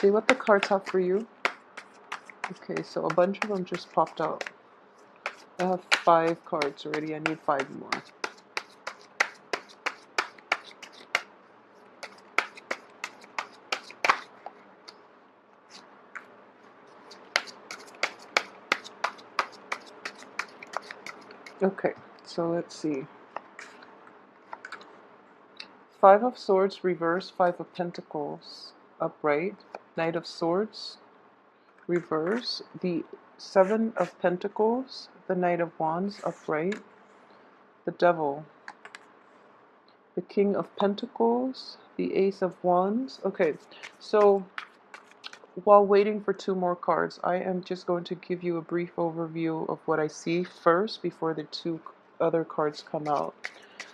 See what the cards have for you. Okay, so a bunch of them just popped out. I have 5 cards already. I need 5 more. Okay, so let's see. 5 of Swords reverse, 5 of Pentacles upright, Knight of Swords reverse, the 7 of Pentacles, the Knight of Wands upright, the Devil, the King of Pentacles, the Ace of Wands. Okay, so while waiting for 2 more cards, I am just going to give you a brief overview of what I see first before the 2 other cards come out.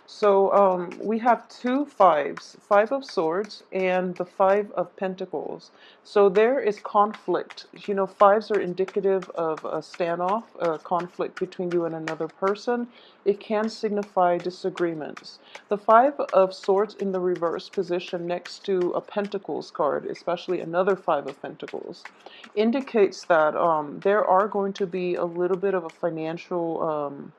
So we have 2 fives, 5 of Swords and the 5 of Pentacles. So there is conflict. You know, 5s are indicative of a standoff, a conflict between you and another person. It can signify disagreements. The 5 of Swords in the reverse position next to a Pentacles card, especially another 5 of Pentacles, indicates that there are going to be a little bit of a financial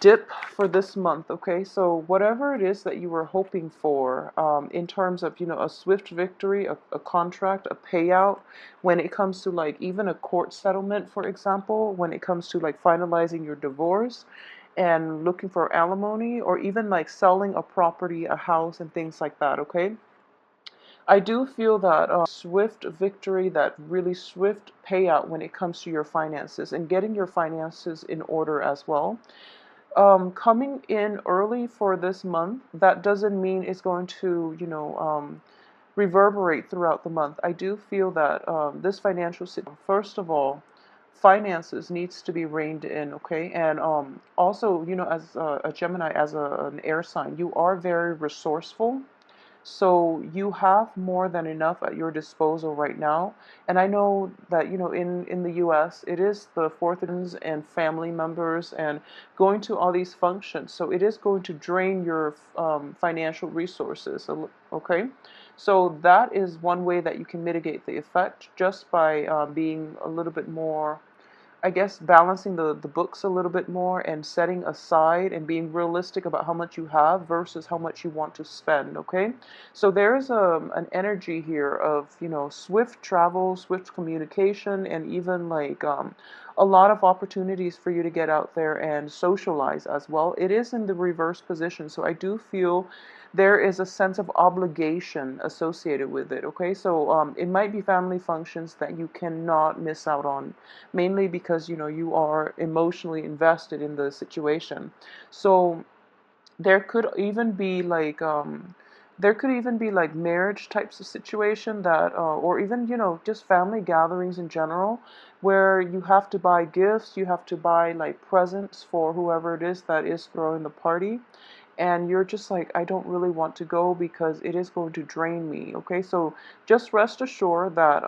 dip for this month. Okay, so whatever it is that you were hoping for in terms of, you know, a swift victory, a contract, a payout, when it comes to like even a court settlement, for example, when it comes to like finalizing your divorce and looking for alimony, or even like selling a property, a house, and things like that. Okay, I do feel that swift victory, that really swift payout when it comes to your finances and getting your finances in order as well, coming in early for this month. That doesn't mean it's going to, you know, reverberate throughout the month. I do feel that this financial situation, first of all, finances needs to be reined in, okay? And also, you know, as a Gemini, as an air sign, you are very resourceful. So you have more than enough at your disposal right now. And I know that, you know, in the US, it is the fourth and family members and going to all these functions. So it is going to drain your financial resources, okay? So that is one way that you can mitigate the effect, just by being a little bit more, I guess, balancing the books a little bit more and setting aside and being realistic about how much you have versus how much you want to spend, okay? So there is an energy here of, you know, swift travel, swift communication, and even like a lot of opportunities for you to get out there and socialize as well. It is in the reverse position, so I do feel there is a sense of obligation associated with it, okay? So it might be family functions that you cannot miss out on, mainly because, you know, you are emotionally invested in the situation. So there could even be like marriage types of situation that or even, you know, just family gatherings in general, where you have to buy gifts, you have to buy like presents for whoever it is that is throwing the party, and you're just like, I don't really want to go because it is going to drain me. Okay, so just rest assured that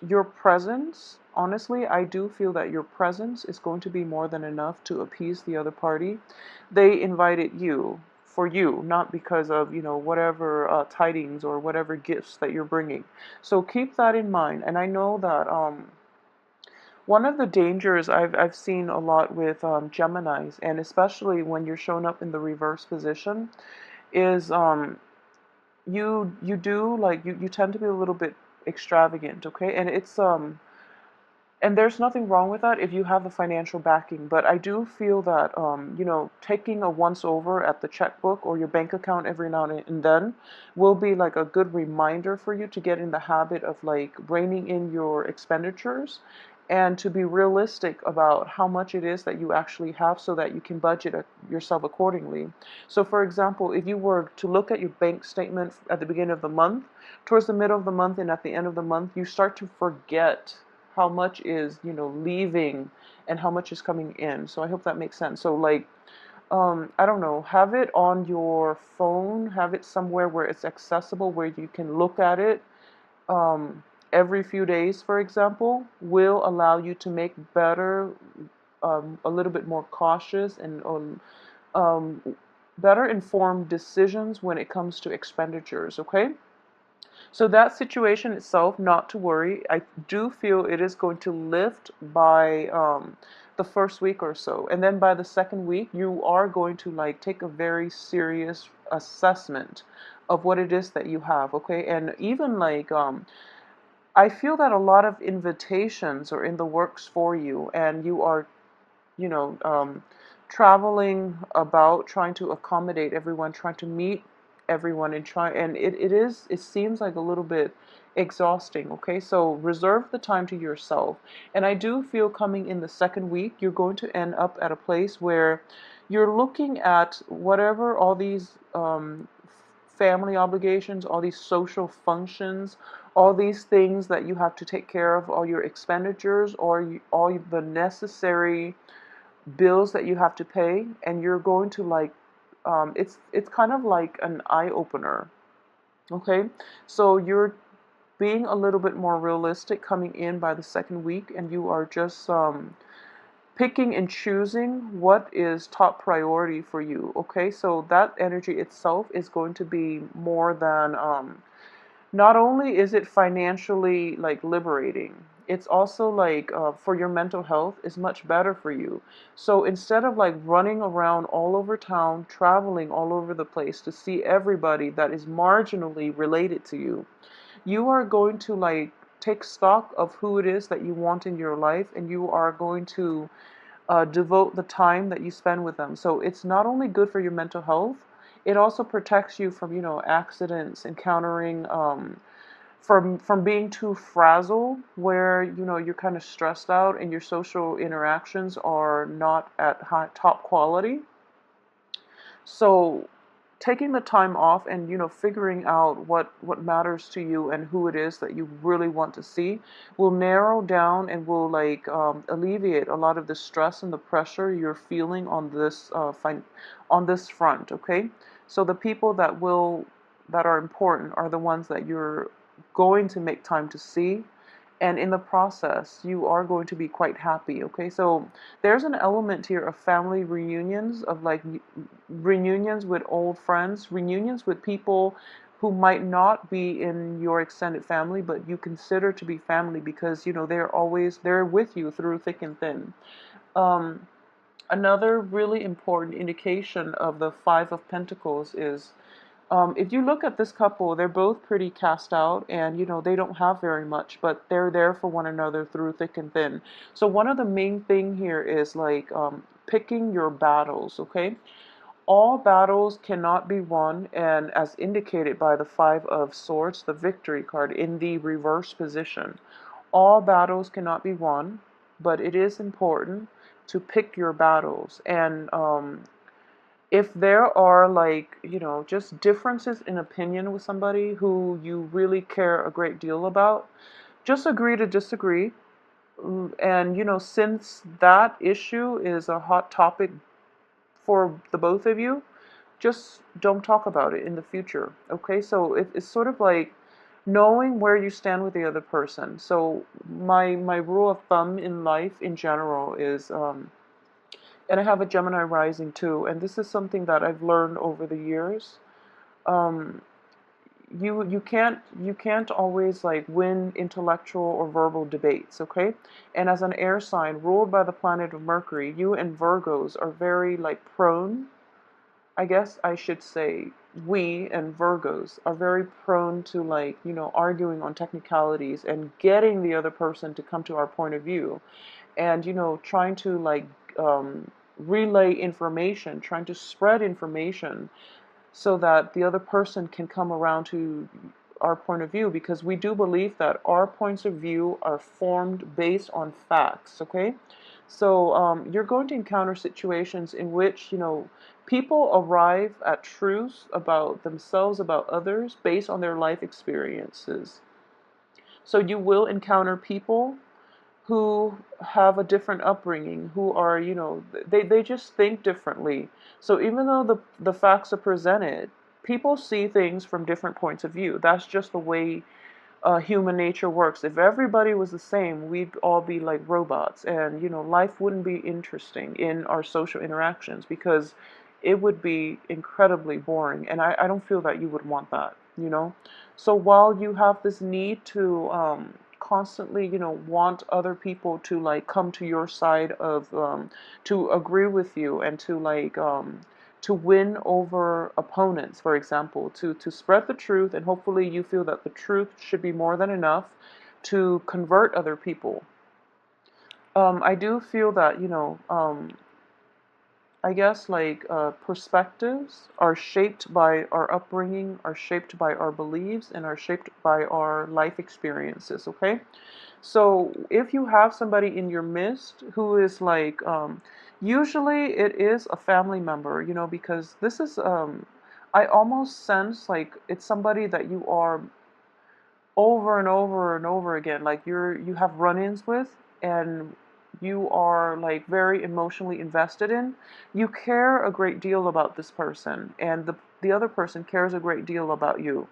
your presence, honestly, I do feel that your presence is going to be more than enough to appease the other party. They invited you for you, not because of, you know, whatever tidings or whatever gifts that you're bringing. So keep that in mind. And I know that one of the dangers I've seen a lot with Geminis, and especially when you're shown up in the reverse position, is you do like you tend to be a little bit extravagant, okay? And it's and there's nothing wrong with that if you have the financial backing. But I do feel that you know, taking a once over at the checkbook or your bank account every now and then will be like a good reminder for you to get in the habit of like reining in your expenditures and to be realistic about how much it is that you actually have, so that you can budget yourself accordingly. So for example, if you were to look at your bank statement at the beginning of the month, towards the middle of the month, and at the end of the month, you start to forget how much is, you know, leaving and how much is coming in. So I hope that makes sense. So like I don't know, have it on your phone, have it somewhere where it's accessible, where you can look at it every few days, for example, will allow you to make better, a little bit more cautious and um, better informed decisions when it comes to expenditures, okay? So that situation itself, not to worry. I do feel it is going to lift by the first week or so, and then by the second week, you are going to like take a very serious assessment of what it is that you have. Okay, and even like I feel that a lot of invitations are in the works for you, and you are, you know, traveling about, trying to accommodate everyone, trying to meet everyone, and it seems like a little bit exhausting. Okay, so reserve the time to yourself. And I do feel coming in the second week, you're going to end up at a place where you're looking at whatever all these family obligations, all these social functions, all these things that you have to take care of, all your expenditures, or all the necessary bills that you have to pay, and you're going to like it's kind of like an eye opener. Okay, so you're being a little bit more realistic coming in by the second week, and you are just picking and choosing what is top priority for you. Okay, so that energy itself is going to be more than not only is it financially like liberating, it's also like for your mental health is much better for you. So instead of like running around all over town, traveling all over the place to see everybody that is marginally related to you, you are going to like take stock of who it is that you want in your life, and you are going to devote the time that you spend with them. So it's not only good for your mental health, it also protects you from, accidents, encountering, from being too frazzled, where, you're kind of stressed out and your social interactions are not at top quality. So taking the time off and figuring out what matters to you and who it is that you really want to see will narrow down and will like alleviate a lot of the stress and the pressure you're feeling on this on this front. Okay, so the people that are important are the ones that you're going to make time to see, and in the process you are going to be quite happy. Okay, so there's an element here of family reunions, of like reunions with old friends, reunions with people who might not be in your extended family but you consider to be family, because they're with you through thick and thin. um, Another really important indication of the Five of Pentacles is, if you look at this couple, they're both pretty cast out, and they don't have very much, but they're there for one another through thick and thin. So one of the main thing here is like picking your battles. Okay, all battles cannot be won, and as indicated by the Five of Swords, the Victory card in the reverse position, all battles cannot be won, but it is important to pick your battles. And if there are like, just differences in opinion with somebody who you really care a great deal about, just agree to disagree. And, since that issue is a hot topic for the both of you, just don't talk about it in the future. Okay, so it's sort of like knowing where you stand with the other person. So my rule of thumb in life in general is, and I have a Gemini rising too, and this is something that I've learned over the years. Um, you can't always like win intellectual or verbal debates. Okay, and as an air sign ruled by the planet of Mercury, you and Virgos are very like prone. I guess I should say we and Virgos are very prone to like, arguing on technicalities and getting the other person to come to our point of view, and, trying to like relay information, trying to spread information so that the other person can come around to our point of view, because we do believe that our points of view are formed based on facts. Okay, so you're going to encounter situations in which people arrive at truths about themselves, about others, based on their life experiences. So you will encounter people who have a different upbringing, who are, they just think differently. So even though the facts are presented, people see things from different points of view. That's just the way human nature works. If everybody was the same, we'd all be like robots, and life wouldn't be interesting in our social interactions, because it would be incredibly boring, and I don't feel that you would want that. you know. So while you have this need to constantly, want other people to like come to your side of to agree with you and to like to win over opponents, for example, to spread the truth, and hopefully you feel that the truth should be more than enough to convert other people. I do feel that, I guess like perspectives are shaped by our upbringing, are shaped by our beliefs, and are shaped by our life experiences, okay? So if you have somebody in your midst who is like, usually it is a family member, because this is, I almost sense like it's somebody that you are over and over and over again, like you have run-ins with, and you are like very emotionally invested in. You care a great deal about this person, and the other person cares a great deal about you.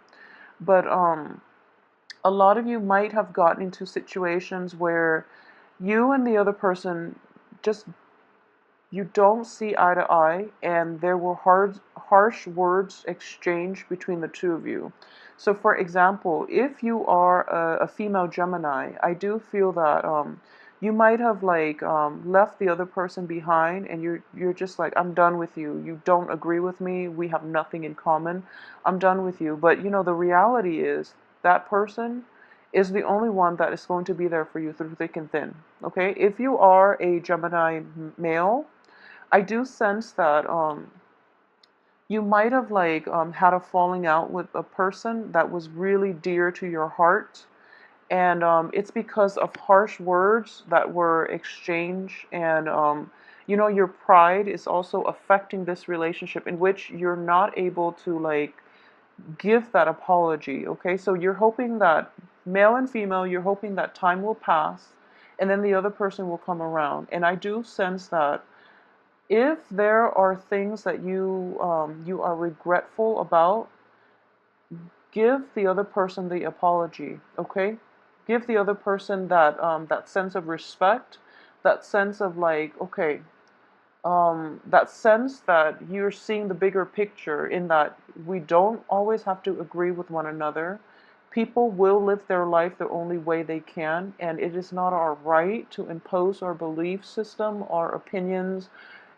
But a lot of you might have gotten into situations where you and the other person just, you don't see eye to eye, and there were harsh words exchanged between the two of you. So, for example, if you are a female Gemini, I do feel that you might have like left the other person behind, and you're just like, I'm done with you. You don't agree with me. We have nothing in common. I'm done with you. But the reality is that person is the only one that is going to be there for you through thick and thin. Okay, if you are a Gemini male, I do sense that you might have like had a falling out with a person that was really dear to your heart, and it's because of harsh words that were exchanged, and your pride is also affecting this relationship in which you're not able to like give that apology. Okay, so you're hoping that, male and female, you're hoping that time will pass, and then the other person will come around, and I do sense that if there are things that you are regretful about, give the other person the apology. Okay, give the other person that sense of respect, that sense of like, okay, that sense that you're seeing the bigger picture, in that we don't always have to agree with one another. People will live their life the only way they can, and it is not our right to impose our belief system, our opinions.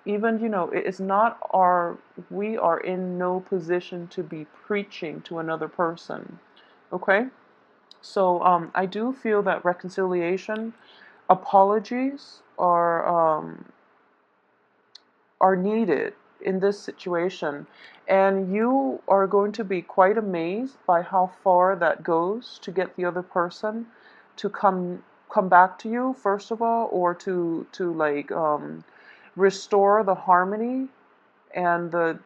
Even, it is not our, we are in no position to be preaching to another person. Okay? So I do feel that reconciliation, apologies are needed in this situation. And you are going to be quite amazed by how far that goes to get the other person to come back to you, first of all, or to like restore the harmony and the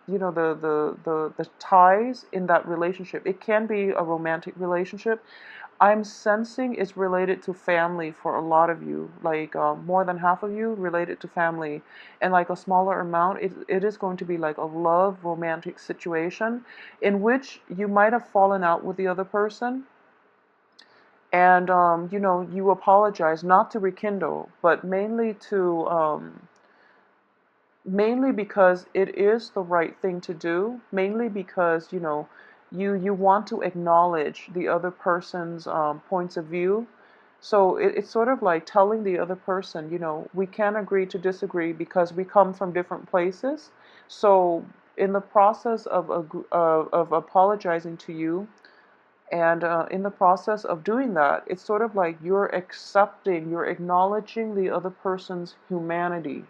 ties in that relationship. It can be a romantic relationship. I'm sensing it's related to family for a lot of you, like more than half of you related to family, and like a smaller amount, it is going to be like a love romantic situation in which you might have fallen out with the other person, and you apologize, not to rekindle, but mainly because it is the right thing to do, mainly because you want to acknowledge the other person's points of view. So it's sort of like telling the other person, we can agree to disagree because we come from different places. So in the process of apologizing to you, and in the process of doing that, it's sort of like you're acknowledging the other person's humanity.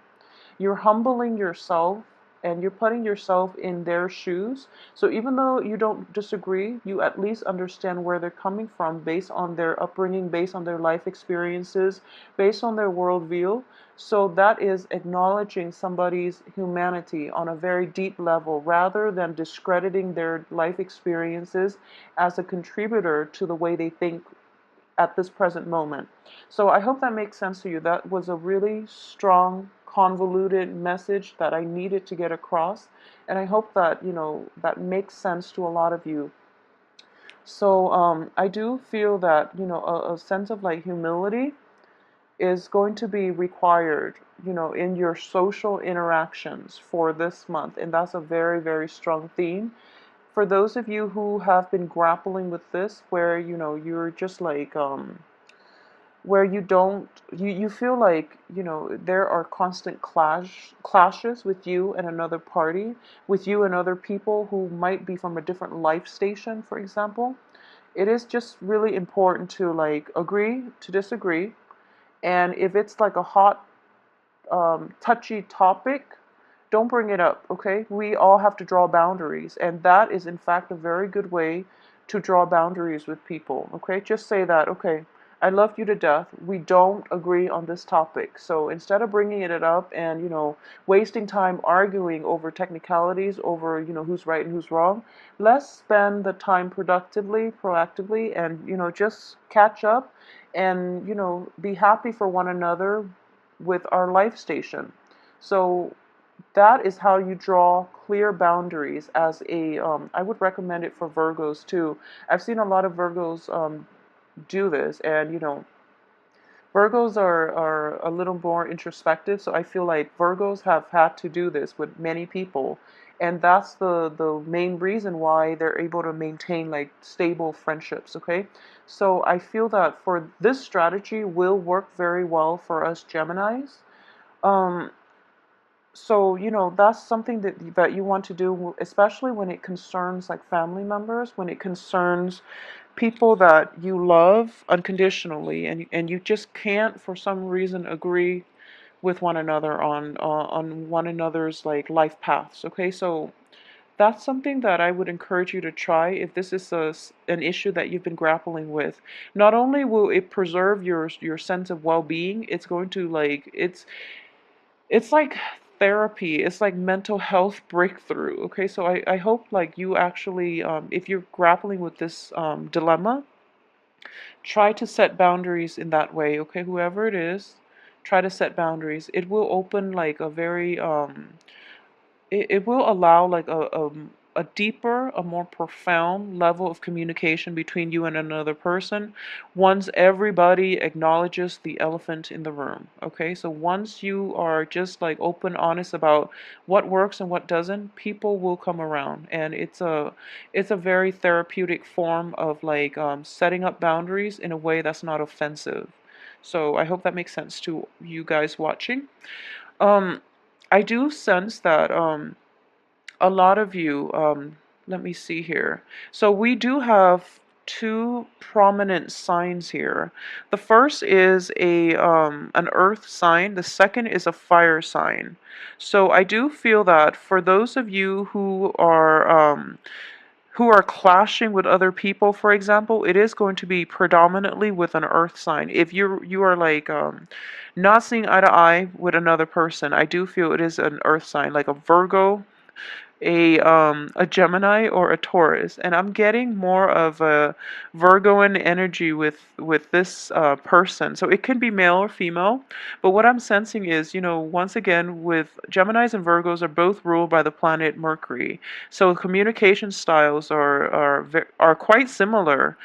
You're humbling yourself, and you're putting yourself in their shoes. So even though you don't disagree, you at least understand where they're coming from based on their upbringing, based on their life experiences, based on their worldview. So that is acknowledging somebody's humanity on a very deep level, rather than discrediting their life experiences as a contributor to the way they think at this present moment. So I hope that makes sense to you. That was a really strong, convoluted message that I needed to get across, and I hope that that makes sense to a lot of you. So I do feel that a sense of like humility is going to be required, in your social interactions for this month, and that's a very, very strong theme. For those of you who have been grappling with this, where you're just like where you don't you feel like there are constant clashes with you and another party, with you and other people who might be from a different life station, for example. It is just really important to like agree to disagree. And if it's like a hot touchy topic, don't bring it up, okay? We all have to draw boundaries, and that is, in fact, a very good way to draw boundaries with people, okay? Just say that, okay, I love you to death. We don't agree on this topic. So instead of bringing it up and, wasting time arguing over technicalities, over, who's right and who's wrong, let's spend the time productively, proactively, and, just catch up and, be happy for one another with our life station. So that is how you draw clear boundaries as I would recommend it for Virgos too. I've seen a lot of Virgos do this, and Virgos are a little more introspective, so I feel like Virgos have had to do this with many people, and that's the main reason why they're able to maintain like stable friendships, okay? So I feel that for this strategy will work very well for us Geminis. Um, so, that's something that you want to do, especially when it concerns like family members, when it concerns people that you love unconditionally, and you just can't for some reason agree with one another on one another's like life paths. Okay, so that's something that I would encourage you to try if this is an issue that you've been grappling with. Not only will it preserve your sense of well-being, it's going to like it's like therapy. It's like mental health breakthrough. Okay, so I hope like you actually, if you're grappling with this dilemma, try to set boundaries in that way. Okay, whoever it is, try to set boundaries. It will open like a very it will allow like a deeper, a more profound level of communication between you and another person once everybody acknowledges the elephant in the room. Okay, so once you are just like open, honest about what works and what doesn't, people will come around, and it's a very therapeutic form of like setting up boundaries in a way that's not offensive. So I hope that makes sense to you guys watching. um I do sense that a lot of you, let me see here. So we do have two prominent signs here. The first is an earth sign. The second is a fire sign. So I do feel that for those of you who are clashing with other people, for example, it is going to be predominantly with an earth sign. If you are like not seeing eye to eye with another person, I do feel it is an earth sign, like a Virgo, a Gemini, or a Taurus, and I'm getting more of a Virgoan energy with this person. So it can be male or female, but what I'm sensing is, once again, with Geminis and Virgos are both ruled by the planet Mercury, so communication styles are quite similar.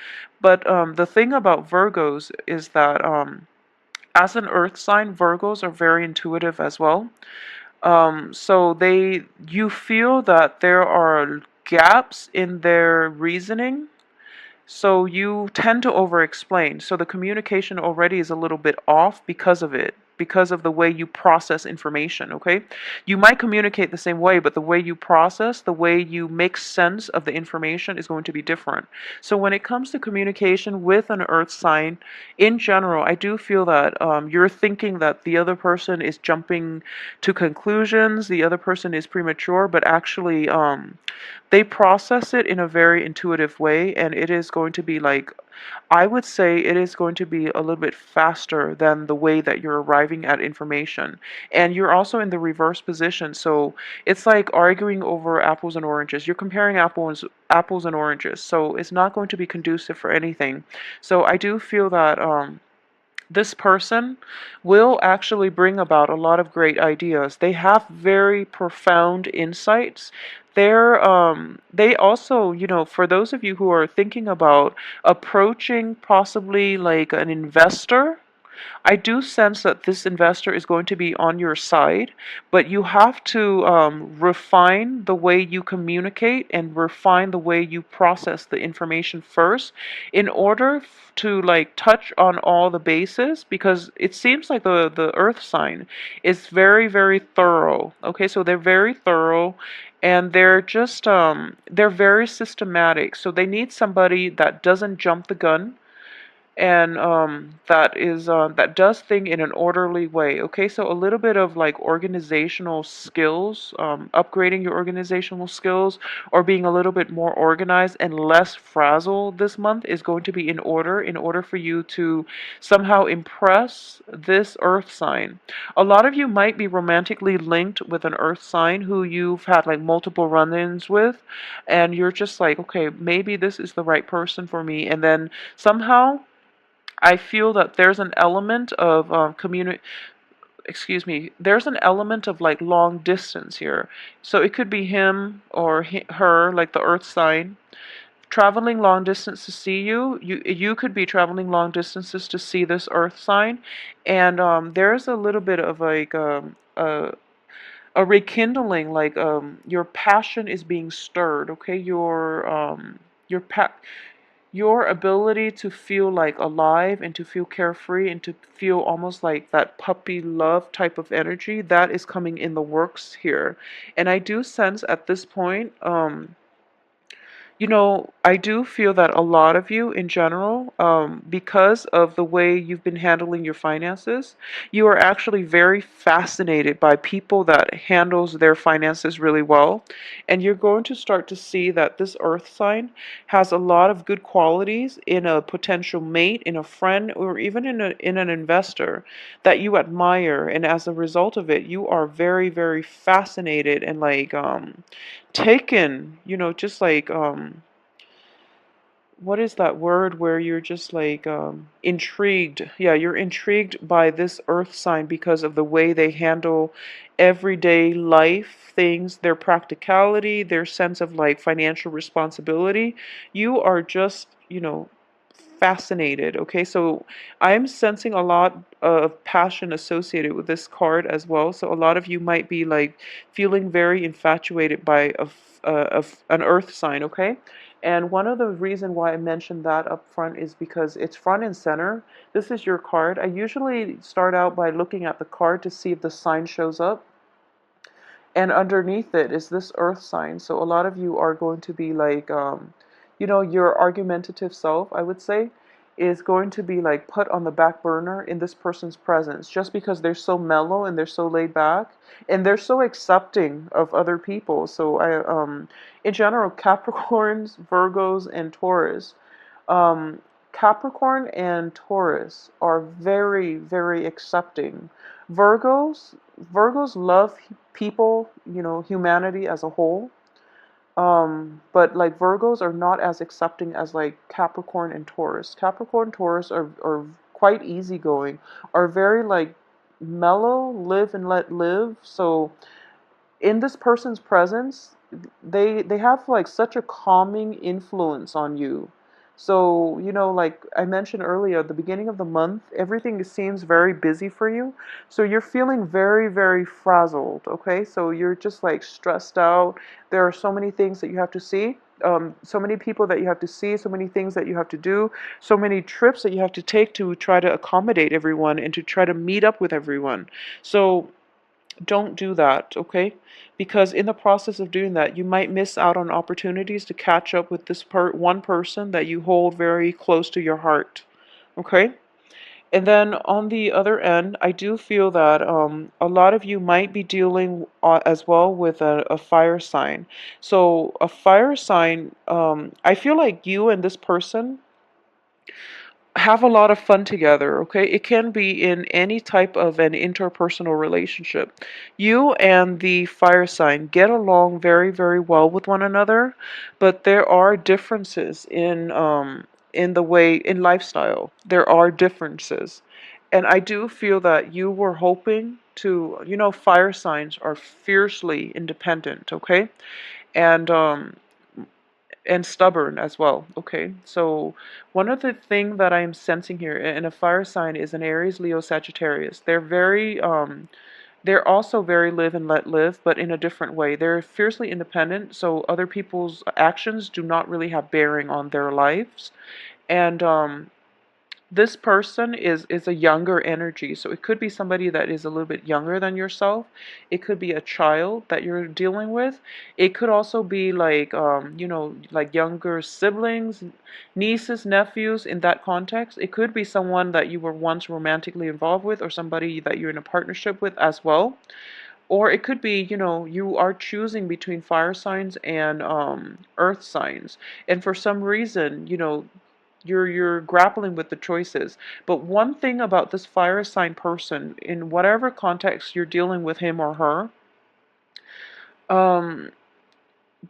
But the thing about Virgos is that as an Earth sign, Virgos are very intuitive as well. So you feel that there are gaps in their reasoning, so you tend to over-explain. So the communication already is a little bit off because of it, because of the way you process information, okay? You might communicate the same way, but the way you process, the way you make sense of the information is going to be different. So when it comes to communication with an earth sign, in general, I do feel that you're thinking that the other person is jumping to conclusions, the other person is premature, but actually they process it in a very intuitive way, and it is going to be like, I would say it is going to be a little bit faster than the way that you're arriving at information. And you're also in the reverse position, so it's like arguing over apples and oranges. You're comparing apples and oranges, so it's not going to be conducive for anything. So I do feel that this person will actually bring about a lot of great ideas. They have very profound insights. They also, for those of you who are thinking about approaching possibly like an investor, I do sense that this investor is going to be on your side, but you have to refine the way you communicate and refine the way you process the information first in order to like touch on all the bases, because it seems like the earth sign is very, very thorough. Okay, so they're very thorough, and they're just they're very systematic. So they need somebody that doesn't jump the gun, and that does thing in an orderly way. Okay, so a little bit of like organizational skills, upgrading your organizational skills, or being a little bit more organized and less frazzled this month is going to be in order for you to somehow impress this earth sign. A lot of you might be romantically linked with an earth sign who you've had like multiple run-ins with, and you're just like, okay, maybe this is the right person for me, and then somehow I feel that there's an element of excuse me, there's an element of like long distance here. So it could be him or her, like the earth sign, traveling long distance to see you. You could be traveling long distances to see this earth sign, and there's a little bit of like a rekindling, like your passion is being stirred. Okay, your your ability to feel like alive and to feel carefree and to feel almost like that puppy love type of energy, that is coming in the works here. And I do sense at this point, I do feel that a lot of you in general, because of the way you've been handling your finances, you are actually very fascinated by people that handles their finances really well. And you're going to start to see that this earth sign has a lot of good qualities in a potential mate, in a friend, or even in an investor that you admire. And as a result of it, you are very, very fascinated and like taken, just like what is that word where you're just like intrigued? Yeah, you're intrigued by this earth sign because of the way they handle everyday life things, their practicality, their sense of like financial responsibility. You are just, fascinated. Okay, so I'm sensing a lot of passion associated with this card as well. So a lot of you might be like feeling very infatuated by of an earth sign. Okay, and one of the reason why I mentioned that up front is because it's front and center. This is your card. I usually start out by looking at the card to see if the sign shows up. And underneath it is this earth sign. So a lot of you are going to be like, your argumentative self, I would say, is going to be like put on the back burner in this person's presence just because they're so mellow and they're so laid back and they're so accepting of other people. So in general, Capricorns, Virgos, and Taurus, um, Capricorn and Taurus are very, very accepting. Virgos, Virgos love people, humanity as a whole. But like Virgos are not as accepting as like Capricorn and Taurus. Capricorn, Taurus are quite easygoing, are very like mellow, live and let live. So in this person's presence, they have like such a calming influence on you. So, like I mentioned earlier, at the beginning of the month, everything seems very busy for you. So you're feeling very, very frazzled, okay? So you're just like stressed out. There are so many things that you have to see. So many people that you have to see, so many things that you have to do, so many trips that you have to take to try to accommodate everyone and to try to meet up with everyone. So don't do that, okay? Because in the process of doing that, you might miss out on opportunities to catch up with this one person that you hold very close to your heart, okay? And then on the other end, I do feel that a lot of you might be dealing as well with a fire sign. So a fire sign, I feel like you and this person have a lot of fun together, okay? It can be in any type of an interpersonal relationship. You and the fire sign get along very, very well with one another, but there are differences in the way in lifestyle. There are differences. And I do feel that you were hoping to, fire signs are fiercely independent, okay? And and stubborn as well. Okay, so one of the thing that I'm sensing here in a fire sign is an Aries, Leo, Sagittarius. They're also very live and let live, but in a different way. They're fiercely independent, so other people's actions do not really have bearing on their lives. And this person is a younger energy, so it could be somebody that is a little bit younger than yourself. It could be a child that you're dealing with. It could also be like like younger siblings, nieces, nephews. In that context, it could be someone that you were once romantically involved with, or somebody that you're in a partnership with as well. Or it could be, you are choosing between fire signs and earth signs, and for some reason, you're grappling with the choices. But one thing about this fire sign person, in whatever context you're dealing with him or her, um,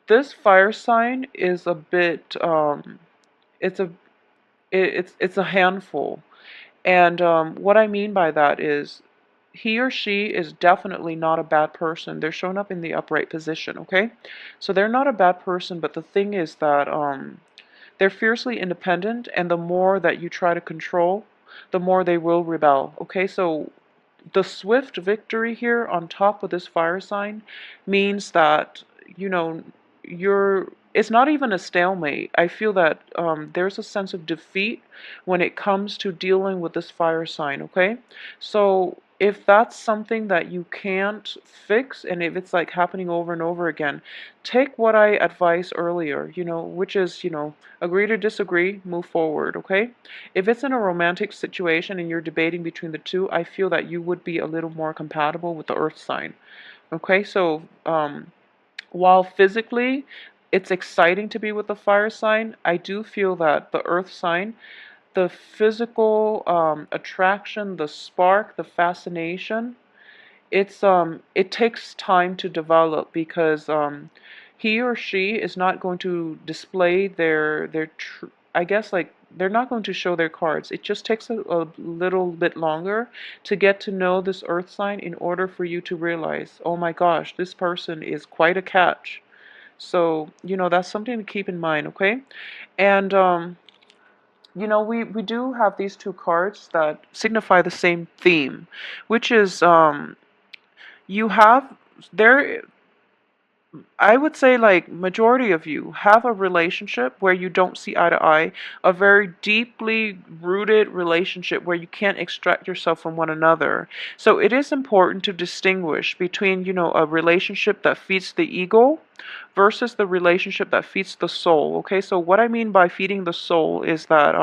this fire sign is a bit, it's a it's a handful. And what I mean by that is he or she is definitely not a bad person. They're showing up in the upright position, okay? So they're not a bad person, but the thing is that they're fiercely independent, and the more that you try to control, the more they will rebel. Okay, so the swift victory here on top of this fire sign means that, you know, it's not even a stalemate. I feel that there's a sense of defeat when it comes to dealing with this fire sign, okay? So if that's something that you can't fix, and if it's like happening over and over again, take what I advised earlier, which is, agree to disagree, move forward, okay? If it's in a romantic situation and you're debating between the two, I feel that you would be a little more compatible with the earth sign. Okay, so while physically it's exciting to be with the fire sign, I do feel that the earth sign, the physical attraction, the spark, the fascination, it takes time to develop, because he or she is not going to display I guess, like, they're not going to show their cards. It just takes a little bit longer to get to know this earth sign in order for you to realize, oh my gosh, this person is quite a catch. So, that's something to keep in mind, okay? And we do have these two cards that signify the same theme, which is you have there I would say, like, majority of you have a relationship where you don't see eye to eye, a very deeply rooted relationship where you can't extract yourself from one another. So it is important to distinguish between, a relationship that feeds the ego versus the relationship that feeds the soul. Okay, so what I mean by feeding the soul is that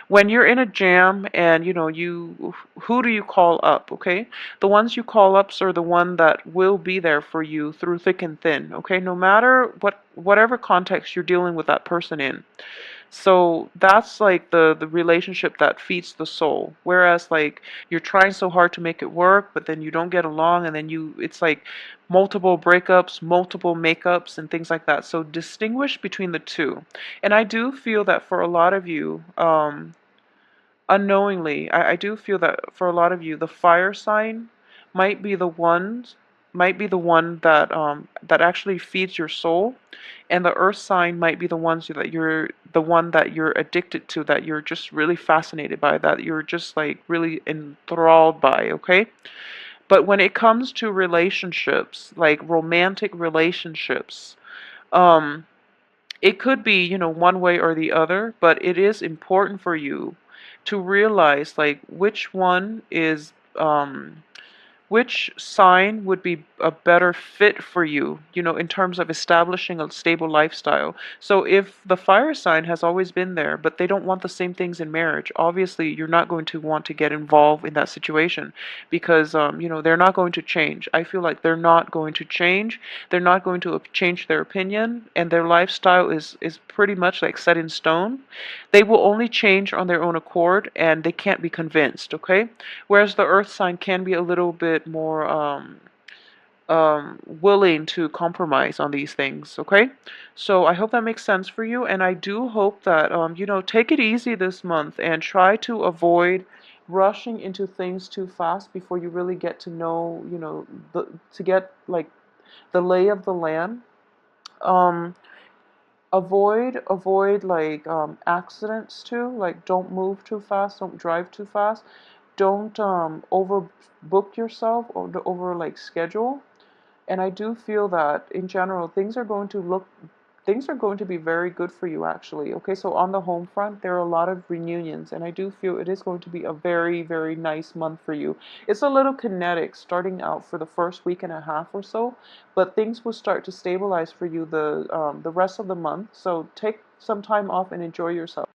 when you're in a jam and, who do you call up? Okay, the ones you call ups are the one that will be there for you through thick and thin, okay? No matter whatever context you're dealing with that person in. So that's like the relationship that feeds the soul. Whereas, like, you're trying so hard to make it work, but then you don't get along, and then it's like multiple breakups, multiple makeups, and things like that. So distinguish between the two. And I do feel that for a lot of you, unknowingly, I do feel that for a lot of you, the fire sign might be the ones might be the one that actually feeds your soul, and the earth sign might be the one that you're addicted to, that you're just really fascinated by, that you're just like really enthralled by, okay? But when it comes to relationships, like romantic relationships, um it could be, one way or the other, but it is important for you to realize, like, which sign would be a better fit for you, in terms of establishing a stable lifestyle. So if the fire sign has always been there, but they don't want the same things in marriage, obviously you're not going to want to get involved in that situation, because, they're not going to change. I feel like they're not going to change. They're not going to change their opinion, and their lifestyle is pretty much like set in stone. They will only change on their own accord, and they can't be convinced, okay? Whereas the earth sign can be a little bit more willing to compromise on these things, okay? So I hope that makes sense for you, and I do hope that, take it easy this month and try to avoid rushing into things too fast before you really get to know, to get, like, the lay of the land. Um, Avoid like accidents too. Like, don't move too fast, don't drive too fast, don't overbook yourself or over like schedule. And I do feel that in general things are going to be very good for you actually. Okay, so on the home front, there are a lot of reunions, and I do feel it is going to be a very, very nice month for you. It's a little kinetic starting out for the first week and a half or so, but things will start to stabilize for you the rest of the month. So take some time off and enjoy yourself.